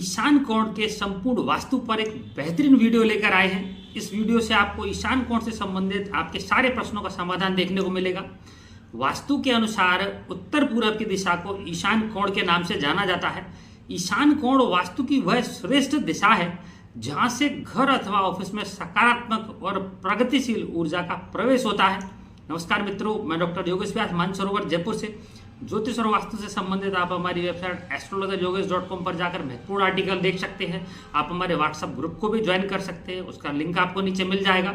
ईशान कोण के संपूर्ण वास्तु पर एक बेहतरीन वीडियो लेकर आए हैं। इस वीडियो से आपको ईशान कोण से संबंधित आपके सारे प्रश्नों का समाधान देखने को मिलेगा। वास्तु के अनुसार उत्तर पूर्व की दिशा को ईशान कोण के नाम से जाना जाता है। ईशान कोण वास्तु की वह श्रेष्ठ दिशा है जहां से घर अथवा ऑफिस में सकारात्मक और प्रगतिशील ऊर्जा का प्रवेश होता है। नमस्कार मित्रों, मैं डॉक्टर योगेश व्यास मानसरोवर जयपुर से। ज्योतिष और वास्तु से संबंधित आप हमारी वेबसाइट astrologeryogesh.com पर जाकर महत्वपूर्ण आर्टिकल देख सकते हैं। आप हमारे व्हाट्सएप ग्रुप को भी ज्वाइन कर सकते हैं, उसका लिंक आपको नीचे मिल जाएगा।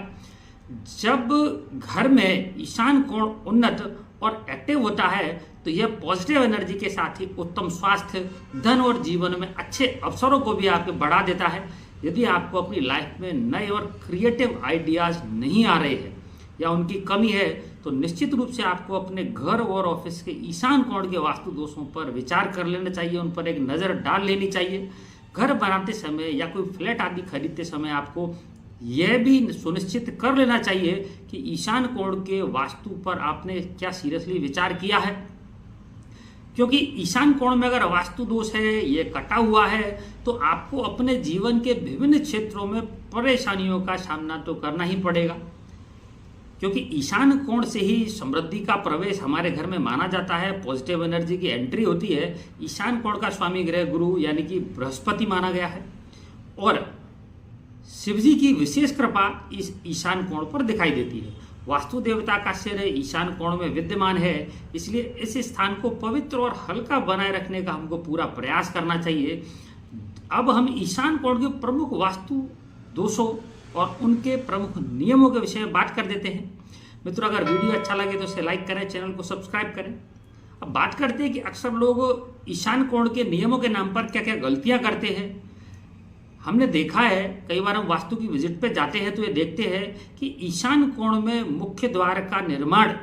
जब घर में ईशान कोण उन्नत और एक्टिव होता है तो यह पॉजिटिव एनर्जी के साथ ही उत्तम स्वास्थ्य, धन और जीवन में अच्छे अवसरों को भी आपके बढ़ा देता है। यदि आपको अपनी लाइफ में नए और क्रिएटिव आइडियाज नहीं आ रहे हैं या उनकी कमी है तो निश्चित रूप से आपको अपने घर और ऑफिस के ईशान कोण के वास्तु दोषों पर विचार कर लेना चाहिए, उन पर एक नज़र डाल लेनी चाहिए। घर बनाते समय या कोई फ्लैट आदि खरीदते समय आपको यह भी सुनिश्चित कर लेना चाहिए कि ईशान कोण के वास्तु पर आपने क्या सीरियसली विचार किया है, क्योंकि ईशान कोण में अगर वास्तु दोष है, ये कटा हुआ है, तो आपको अपने जीवन के विभिन्न क्षेत्रों में परेशानियों का सामना तो करना ही पड़ेगा। क्योंकि ईशान कोण से ही समृद्धि का प्रवेश हमारे घर में माना जाता है, पॉजिटिव एनर्जी की एंट्री होती है। ईशान कोण का स्वामी ग्रह गुरु यानी कि बृहस्पति माना गया है और शिवजी की विशेष कृपा इस ईशान कोण पर दिखाई देती है। वास्तु देवता का सिर ईशान कोण में विद्यमान है, इसलिए इस स्थान को पवित्र और हल्का बनाए रखने का हमको पूरा प्रयास करना चाहिए। अब हम ईशान कोण के प्रमुख वास्तु दोषों और उनके प्रमुख नियमों के विषय में बात कर देते हैं। मित्रों, अगर वीडियो अच्छा लगे तो इसे लाइक करें, चैनल को सब्सक्राइब करें। अब बात करते हैं कि अक्सर लोग ईशान कोण के नियमों के नाम पर क्या क्या गलतियां करते हैं। हमने देखा है, कई बार हम वास्तु की विजिट पे जाते हैं तो ये देखते हैं कि ईशान कोण में मुख्य द्वार का निर्माण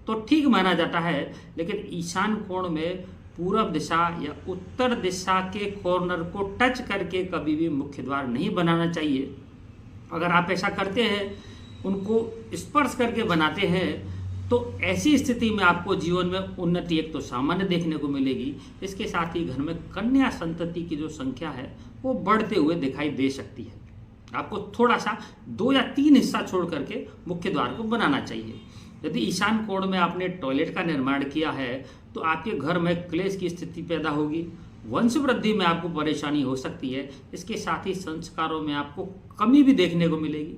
तो ठीक माना जाता है, लेकिन ईशान कोण में पूर्व दिशा या उत्तर दिशा के कॉर्नर को टच करके कभी भी मुख्य द्वार नहीं बनाना चाहिए। अगर आप ऐसा करते हैं, उनको स्पर्श करके बनाते हैं, तो ऐसी स्थिति में आपको जीवन में उन्नति एक तो सामान्य देखने को मिलेगी, इसके साथ ही घर में कन्या संतति की जो संख्या है वो बढ़ते हुए दिखाई दे सकती है। आपको थोड़ा सा 2 या 3 हिस्सा छोड़ करके मुख्य द्वार को बनाना चाहिए। यदि ईशान कोण में आपने टॉयलेट का निर्माण किया है तो आपके घर में क्लेश की स्थिति पैदा होगी, वंश वृद्धि में आपको परेशानी हो सकती है, इसके साथ ही संस्कारों में आपको कमी भी देखने को मिलेगी।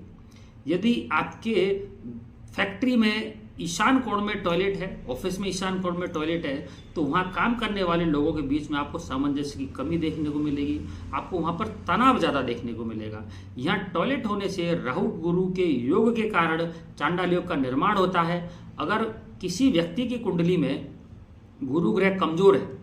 यदि आपके फैक्ट्री में ईशान कोण में टॉयलेट है, ऑफिस में ईशान कोण में टॉयलेट है, तो वहाँ काम करने वाले लोगों के बीच में आपको सामंजस्य की कमी देखने को मिलेगी, आपको वहाँ पर तनाव ज़्यादा देखने को मिलेगा। यहाँ टॉयलेट होने से राहु गुरु के योग के कारण चांडाल योग का निर्माण होता है। अगर किसी व्यक्ति की कुंडली में गुरु ग्रह कमजोर है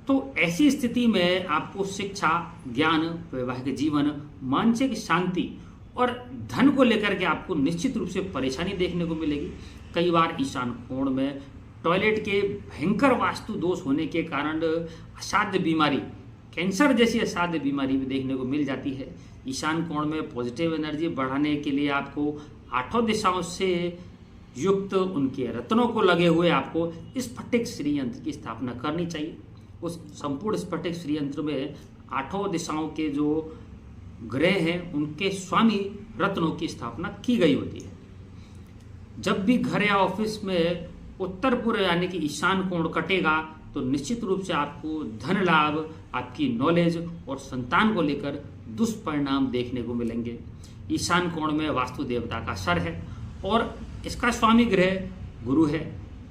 तो ऐसी स्थिति में आपको शिक्षा, ज्ञान, वैवाहिक जीवन, मानसिक शांति और धन को लेकर के आपको निश्चित रूप से परेशानी देखने को मिलेगी। कई बार ईशान कोण में टॉयलेट के भयंकर वास्तु दोष होने के कारण असाध्य बीमारी, कैंसर जैसी असाध्य बीमारी भी देखने को मिल जाती है। ईशान कोण में पॉजिटिव एनर्जी बढ़ाने के लिए आपको 8 दिशाओं से युक्त उनके रत्नों को लगे हुए आपको स्फटिक श्री यंत्र की स्थापना करनी चाहिए। उस संपूर्ण स्फटिक श्री यंत्र में 8 दिशाओं के जो ग्रह हैं उनके स्वामी रत्नों की स्थापना की गई होती है। जब भी घर या ऑफिस में उत्तर पूर्व यानी कि ईशान कोण कटेगा तो निश्चित रूप से आपको धन लाभ, आपकी नॉलेज और संतान को लेकर दुष्परिणाम देखने को मिलेंगे। ईशान कोण में वास्तु देवता का सर है और इसका स्वामी ग्रह गुरु है,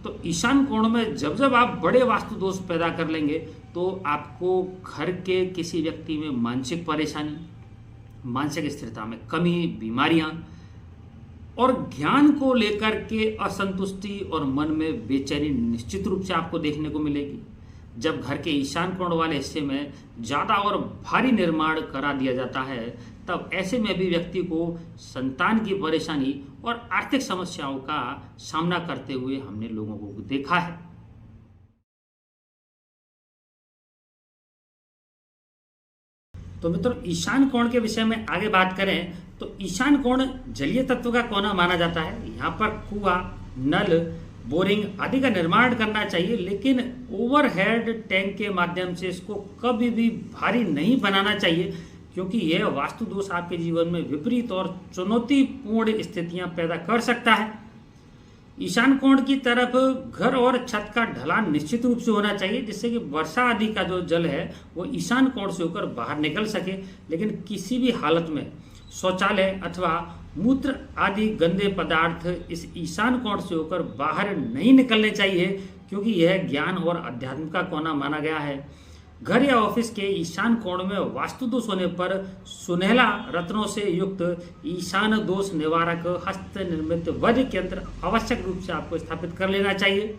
तो ईशान कोण में जब जब आप बड़े वास्तु दोष पैदा कर लेंगे तो आपको घर के किसी व्यक्ति में मानसिक परेशानी, मानसिक स्थिरता में कमी, बीमारियां और ज्ञान को लेकर के असंतुष्टि और मन में बेचैनी निश्चित रूप से आपको देखने को मिलेगी। जब घर के ईशान कोण वाले हिस्से में ज़्यादा और भारी निर्माण करा दिया जाता है तब ऐसे में भी व्यक्ति को संतान की परेशानी और आर्थिक समस्याओं का सामना करते हुए हमने लोगों को देखा है। तो मित्रों, ईशान कोण के विषय में आगे बात करें तो ईशान कोण जलीय तत्व का कोना माना जाता है। यहाँ पर कुआं, नल, बोरिंग आदि का निर्माण करना चाहिए, लेकिन ओवरहेड टैंक के माध्यम से इसको कभी भी भारी नहीं बनाना चाहिए, क्योंकि यह वास्तु दोष आपके जीवन में विपरीत और चुनौतीपूर्ण स्थितियां पैदा कर सकता है। ईशान कोण की तरफ घर और छत का ढलान निश्चित रूप से होना चाहिए, जिससे कि वर्षा आदि का जो जल है वो ईशान कोण से होकर बाहर निकल सके। लेकिन किसी भी हालत में शौचालय अथवा मूत्र आदि गंदे पदार्थ इस ईशान कोण से होकर बाहर नहीं निकलने चाहिए, क्योंकि यह ज्ञान और अध्यात्म का कोना माना गया है। घर या ऑफिस के ईशान कोण में वास्तु दोष होने पर सुनहला रत्नों से युक्त ईशान दोष निवारक हस्त निर्मित वज्र यंत्र आवश्यक रूप से आपको स्थापित कर लेना चाहिए।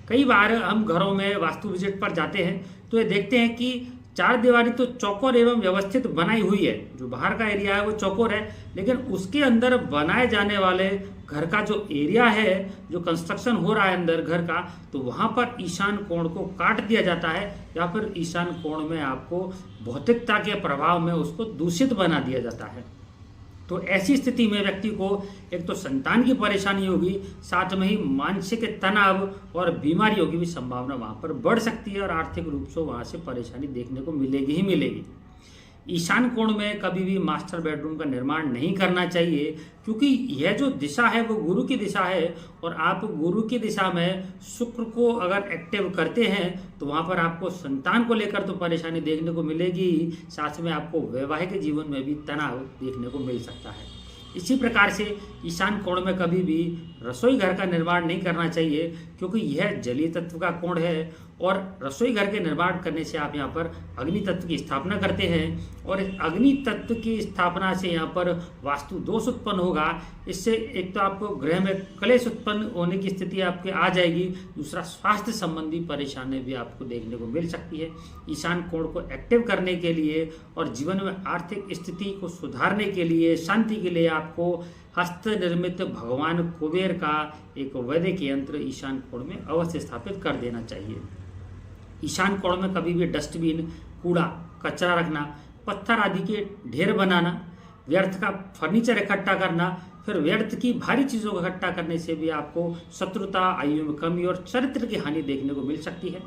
कई बार हम घरों में वास्तु विजिट पर जाते हैं तो ये देखते हैं कि चार दीवारी तो चौकोर एवं व्यवस्थित बनाई हुई है, जो बाहर का एरिया है वो चौकोर है, लेकिन उसके अंदर बनाए जाने वाले घर का जो एरिया है, जो कंस्ट्रक्शन हो रहा है अंदर घर का, तो वहां पर ईशान कोण को काट दिया जाता है, या फिर ईशान कोण में आपको भौतिकता के प्रभाव में उसको दूषित बना दिया जाता है। तो ऐसी स्थिति में व्यक्ति को एक तो संतान की परेशानी होगी, साथ में ही मानसिक तनाव और बीमारियों की भी संभावना वहां पर बढ़ सकती है, और आर्थिक रूप से वहां से परेशानी देखने को मिलेगी ही मिलेगी। ईशान कोण में कभी भी मास्टर बेडरूम का निर्माण नहीं करना चाहिए, क्योंकि यह जो दिशा है वो गुरु की दिशा है, और आप गुरु की दिशा में शुक्र को अगर एक्टिव करते हैं तो वहां पर आपको संतान को लेकर तो परेशानी देखने को मिलेगी, साथ में आपको वैवाहिक जीवन में भी तनाव देखने को मिल सकता है। इसी प्रकार से ईशान कोण में कभी भी रसोई घर का निर्माण नहीं करना चाहिए, क्योंकि यह जलीय तत्व का कोण है, और रसोई घर के निर्माण करने से आप यहाँ पर अग्नि तत्व की स्थापना करते हैं, और इस अग्नि तत्व की स्थापना से यहाँ पर वास्तु दोष उत्पन्न होगा। इससे एक तो आपको गृह में क्लेश उत्पन्न होने की स्थिति आपके आ जाएगी, दूसरा स्वास्थ्य संबंधी परेशानी भी आपको देखने को मिल सकती है। ईशान कोण को एक्टिव करने के लिए और जीवन में आर्थिक स्थिति को सुधारने के लिए, शांति के लिए आपको हस्त निर्मित भगवान कुबेर का एक वैदिक यंत्र ईशान कोण में अवश्य स्थापित कर देना चाहिए। ईशान कोण में कभी भी डस्टबिन, कूड़ा, कचरा रखना, पत्थर आदि के ढेर बनाना, व्यर्थ का फर्नीचर इकट्ठा करना, फिर व्यर्थ की भारी चीज़ों को इकट्ठा करने से भी आपको शत्रुता, आयु में कमी और चरित्र की हानि देखने को मिल सकती है।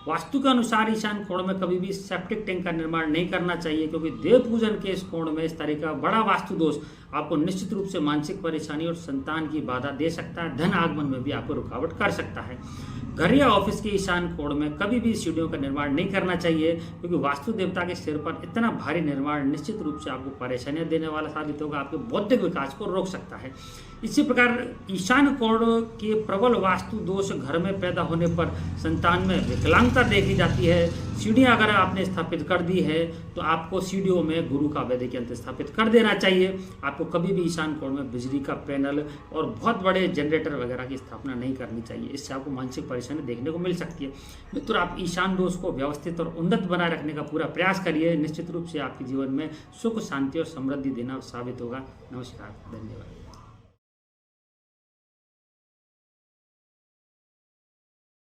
वास्तु के अनुसार ईशान कोण में कभी भी सेप्टिक टैंक का निर्माण नहीं करना चाहिए, क्योंकि देव पूजन के इस कोण में इस तरह का बड़ा वास्तु दोष आपको निश्चित रूप से मानसिक परेशानी और संतान की बाधा दे सकता है, धन आगमन में भी आपको रुकावट कर सकता है। घर या ऑफिस के ईशान कोण में कभी भी सीढ़ियों का निर्माण नहीं करना चाहिए, क्योंकि वास्तु देवता के सिर पर इतना भारी निर्माण निश्चित रूप से आपको परेशानियां देने वाला साबित होगा, आपके बौद्धिक विकास को रोक सकता है। इसी प्रकार ईशान कोण के प्रबल वास्तु दोष घर में पैदा होने पर संतान में विकलांगता देखी जाती है। सीढ़ियां अगर आपने स्थापित कर दी है तो आपको सीढ़ियों में गुरु का वैदिक यंत्र स्थापित कर देना चाहिए। आपको कभी भी ईशान कोण में बिजली का पैनल और बहुत बड़े जनरेटर वगैरह की स्थापना नहीं करनी चाहिए, इससे आपको मानसिक परेशानी देखने को मिल सकती है। मित्रों, आप ईशान दोष को व्यवस्थित और उन्नत बनाए रखने का पूरा प्रयास करिए, निश्चित रूप से आपके जीवन में सुख, शांति और समृद्धि देना साबित होगा। नमस्कार, धन्यवाद।